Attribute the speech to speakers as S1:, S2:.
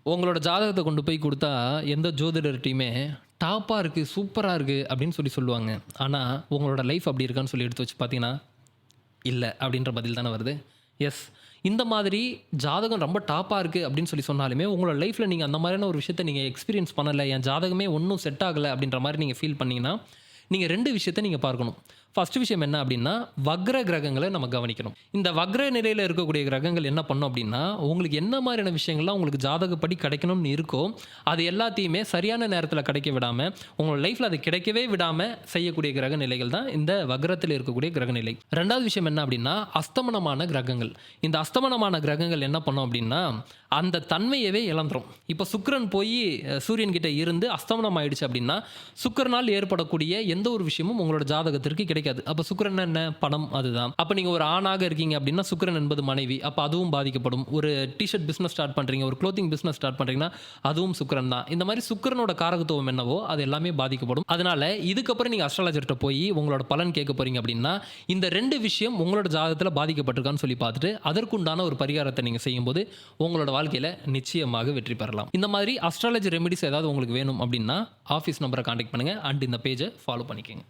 S1: உங்களோட ஜாதகத்த கொண்டு போய் குடுத்தா, எந்த ஜோதிடர்ட்டயுமே டாப்பா இருக்கு, சூப்பரா இருக்கு அப்படின்னு சொல்லுவாங்க. ஆனா, உங்களோட லைஃப் அப்படி இருக்கான்னு சொல்லி எடுத்து வச்சு பார்த்தீங்கன்னா, இல்ல அப்படின்ற பதில் தானே வருது. எஸ். இந்த மாதிரி ஜாதகம் ரொம்ப டாப்பா இருக்கு அப்படின்னு சொன்னாலுமே, உங்களோட லைஃப்ல நீங்க அந்த மாதிரியான ஒரு விஷயத்த நீங்க எக்ஸ்பீரியன்ஸ் பண்ணல. என் ஜாதகமே ஒண்ணும் செட் ஆகல அப்படின்ற மாரி நீங்க ஃபீல் பண்ணீங்கன்னா, நீங்க 2 விஷயத்த நீங்க பார்க்கணும். ஃபர்ஸ்ட் விஷயம் என்ன அப்படின்னா, வக்ர கிரகங்கள நம்ம கவனிக்கணும். இந்த வக்ர நிலையில இருக்கக்கூடிய கிரகங்கள் என்ன பண்ணும் அப்படின்னா, உங்களுக்கு என்ன மாரியான விஷயங்கள்லாம் உங்களுக்கு ஜாதகப்படி கிடைக்கணும்னு இருக்கோ, அது எல்லாத்தையுமே சரியான நேரத்தில கிடைக்க விடாம, உங்களோட லைஃப்ல அது கிடைக்கவே விடாம செய்யக்கூடிய கிரக நிலைகள் தான் இந்த வக்ரத்தில இருக்கக்கூடிய கிரக நிலை. 2வது விஷயம் என்ன அப்படின்னா, அஸ்தமனமான கிரகங்கள். இந்த அஸ்தமனமான கிரகங்கள் என்ன பண்ணும் அப்படின்னா, அந்த தன்மையவே இழந்துரும். இப்ப சுக்கிரன் போயி சூரியன் கிட்ட இருந்து அஸ்தமனம் ஆயிடுச்சு அப்படின்னா, சுக்கிரனால் ஏற்படக்கூடிய எந்த ஒரு விஷயமும் உங்களோட ஜாதகத்திற்கு கிடைக்காது. அப்ப சுக்கிரன் என்ன? பணம் அதுதான். அப்ப நீங்க ஒரு ஆணாக இருக்கீங்க அப்படின்னா, சுக்கிரன் என்பது மனைவி. அப்ப அதுவும் பாதிக்கப்படும். ஒரு டீ ஷர்ட் பிசினஸ் ஸ்டார்ட் பண்றீங்க, ஒரு குளோத்திங் பிசினஸ் ஸ்டார்ட் பண்றீங்கன்னா, அதுவும் சுக்கிரன் தான். இந்த மாரி சுக்கிரனோட காரகத்துவம் என்னவோ, அது எல்லாமே பாதிக்கப்படும். அதனால இதுக்கப்புறம் நீங்க அஸ்ட்ராலஜர்ட்ட போயி உங்களோட பலன் கேட்க போறீங்க அப்படின்னா, இந்த 2 விஷயம் உங்களோட ஜாதகத்தில பாதிக்கப்பட்டிருக்கான்னு சொல்லி பார்த்துட்டு, அதற்குண்டான ஒரு பரிகாரத்த நீங்க செய்யும்போது, உங்களோட வாழ்க்கையில நிச்சயமாக வெற்றி பெறலாம். இந்த மாதிரி அஸ்ட்ராலஜி ரெமெடிஸ் ஏதாவது உங்களுக்கு வேணும் அப்படின்னா, ஆஃபீஸ் நம்பர கான்டாக்ட் பண்ணுங்க அண்ட் இந்த பேஜ ஃபாலோ பண்ணிக்கங்க.